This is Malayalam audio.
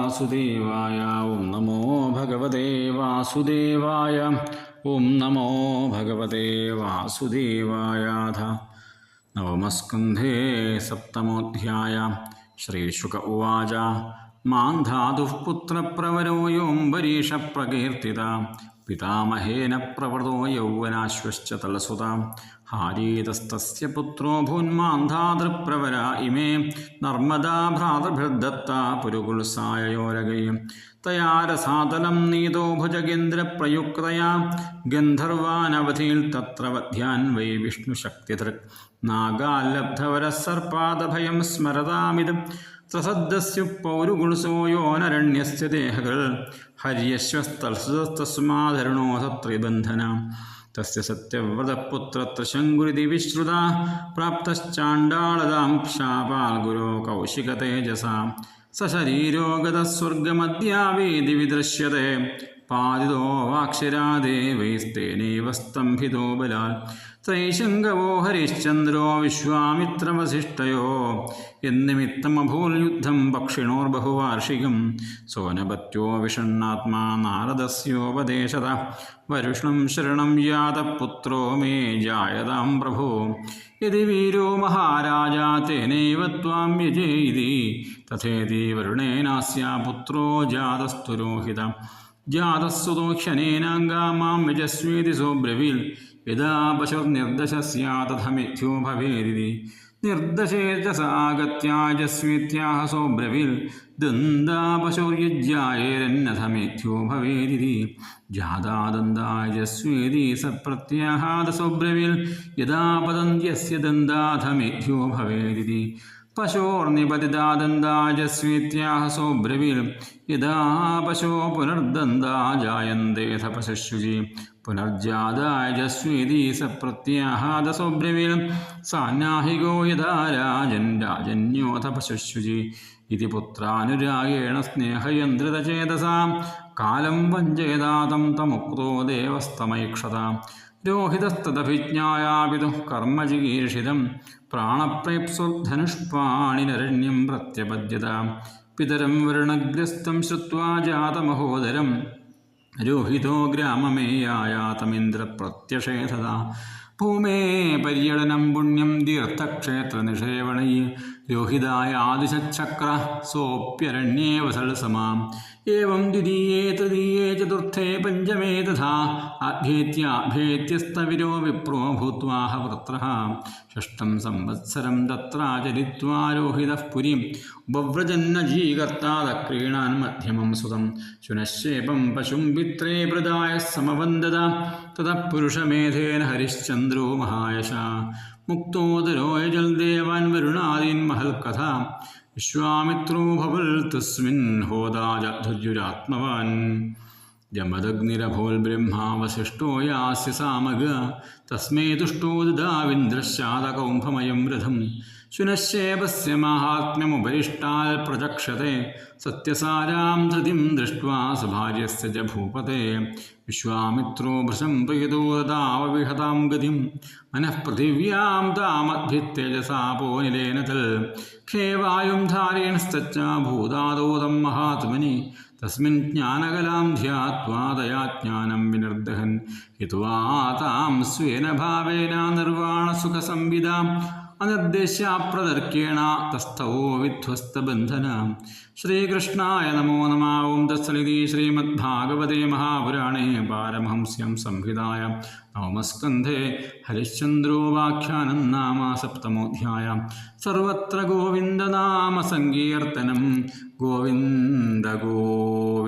വാസുദേവായ. ഓം നമോ ഭഗവതേ വാസുദേവായ. ഓം നമോ ഭഗവതേ വാസുദേവായ. നവമസ്കന്ധേ സപ്തമോധ്യായ. ശ്രീശുക ഉവാച. മാന്ധാതുഃ പുത്രപ്രവരോ യോംബരീഷ പ്രകീർത്തിത പിതാമഹേന പ്രവൃതോ യൗവനാശ്വശ്ച തലസുത ഹാരീതസ്തസ്യ പുത്രോ ഭൂന്മാന്ധാതൃപ്രവര ഇമേ നർമ്മദാ ഭ്രാതൃഭിർദത്ത പുരുകുൽസായയോരകൈ തയാ രസാതലം നീതോ ഭുജഗേന്ദ്രപ്രയുക്തയാ ഗന്ധർവാനവധിയിൽ തത്ര വധ്യാൻ വൈ വിഷ്ണുശക്തിധൃക് നാഗാല്ലബ്ധവരഃ സർപ്പാദഭയം സ്മരതാമിദം ത്രസദ്ദസ്യു പൗരുഗുണസോ യോനരണ്യസ്യ ദേഹകൾ ഹര്യശ്വസ്തസ്മാധരുണോ തത്രിബന്ധന തസ്യ സത്യവ്രതപുത്രത്ര ശങ്കുരിതി വിശ്രുത പ്രാപ്തശ്ചാണ്ഡാളതാം ശാപാൽഗുരോ കൗശികതേജസാ സശരീരോ ഗതസ്വർഗമദ്യാവേദി വിദൃശ്യത്തെ പാതിതോ വാക്ഷിരാദേവൈസ്തേനൈവ സ്തംഭിതോ ബലാൽ ത്രൈശങ്കവോ ഹരിശ്ചന്ദ്രോ വിശ്വാമിത്രവസിഷ്ഠയോ യന്നിമിത്തമഭൂൽ യുദ്ധം പക്ഷിണോർബഹുവാർഷികം സോനപത്യോ വിഷണ്ണാത്മാ നാരദസ്യോപദേശത വരുഷ്ണം ശരണം യാതപുത്രോ മേ ജായതാം പ്രഭോ യദി വീരോ മഹാരാജാ തേനൈവ ത്വാം യജേതി തഥേതി വരുണേനാസ്യ പുത്രോ ജാതസ്തുരോഹിത ജാതസ്സുതോക്ഷണേനാംഗാ മാം യജസ്വേതി സോബ്രവീൽ യഥാ പശുർനിർദശസ്യാതഥമിഥ്യോ ഭവേരിതി നിർദശേ ച സാഗത്യാജസ്വേത്യാഹ സോബ്രവീൽ ദന്താ പശുർയജ്ഞായേരന്നഥമിഥ്യോ ഭവേരിതി ജാതാദന്തായജസ്വേതി സപ്രത്യാഹാദ സോബ്രവീൽ യഥാ പതന്ത്യസ്യ ദന്താഥമിഥ്യോ ഭവേരിതി പശോർനിപതിതാദന്താജസ്വേത്യാഹ സോബ്രവീൽ യഥാ പശോ പുനർദന്താ ജായന്തേഥ പശുശുചി പുനർജാതായജസ്വേതി സപ്രത്യാഹാദ സോബ്രവീൽ സാന്നാഹികോ യഥാ രാജൻ രാജന്യോഥ പശുശുചി ഇതി പുത്രാനുരാഗേണ സ്നേഹയന്ത്രിതചേതസാ കാലം വഞ്ചേതാതം തമുക്തോ ദേവസ്തമൈക്ഷത രോഹിതസ്തദഭിജ്ഞായാപിതുഃ കർമ്മജിഗീർഷിതം പ്രാണപ്രേപ്സുർധനുഷ്പാണിനരണ്യം പ്രത്യപദ്യത പിതരം വരുണഗ്രസ്തം ശ്രുത്വാ ജാതമഹോദരം രോഹിതോ ഗ്രാമമേയായാതമിന്ദ്രപ്രത്യഷേധത ഭൂമേ പര്യടനം പുണ്യം തീർത്ഥക്ഷേത്രനിഷേവണൈ രോഹിതായാദിശക്ര സോപ്യരണ്യേ വസൽസമാം ഏവം ദ്വിതീയേ തൃതീയേ ചതുർത്ഥേ പഞ്ചമേ തഥാ അഭ്യേത്യാഭ്യേത്യസ്തവിരോ വിപ്രോ ഭൂത്വാഹ വൃത്രഃ ഷഷ്ടം സംവത്സരം തത്രാചരിത്വാ രോഹിതഃ പുരീം ഉപവ്രജന്നജീകർത്താദക്രീണാൻ മധ്യമം സുതം ശുനശ്ശേപം പശും പിത്രേ പ്രദായ സമവന്ദത തതഃ പുരുഷമേധേന ഹരിശ്ചന്ദ്രോ മഹായശാ മുക്തോദരോ യജൽദേവാൻ വരുണാദീൻ മഹൽകഥ വിശ്വാമിത്രോ ഭവൽ തസ്മിൻ ഹോദാജധുര്യുരാത്മവാൻ ജമദഗ്നിരഭോൽ ബ്രഹ്മാവശിഷ്ടോ യാസ്യ സാമഗ തസ്മൈ തുഷ്ടോ ദദാവിന്ദ്രശ്ചാദകൗംഭമയം രഥം ശുനശ്ശേപസ്യ മാഹാത്മ്യമുപരിഷ്ടാൽ പ്രചക്ഷത്തെ സത്യസാരാം ധൃതിം ദൃഷ്ട്വാ സ്വഭാര്യസ്യ ച ഭൂപതേ വിശ്വാമിത്രോ ഭൃശം പ്രീതോ ദദാവവിഹതാം ഗതിം മനഃപൃഥിവ്യാം താമദ്ഭിത്തേജസാ പോനിലേന തൽ ഖേവായും ധാരേണസ്തച്ച ഭൂതാദോദം മഹാത്മനി തസ്മിൻ ജ്ഞാനകലാം ധ്യാത്വാ ദയാജ്ഞാനം വിനിർദഹൻ ഹിത്വാ താം സ്വേന ഭാവേന നിർവാണസുഖസംവിദാം അനിർദ്ദേശ്യാപ്രതർക്കേണ തസ്ഥോ വിധ്വസ്തബന്ധന. ശ്രീകൃഷ്ണായ നമോ നമഃ. ഓം തത്സദിതി ശ്രീമദ്ഭാഗവതേ മഹാപുരാണേ പാരമഹംസ്യം സംഹിതായ നവമസ്കന്ധേ ഹരിശ്ചന്ദ്രോപാഖ്യാനം നാമ സപ്തമോധ്യായ. സർവത്ര ഗോവിന്ദനാമ സങ്കീർത്തനം. ഗോവിന്ദ ഗോവിന്ദ.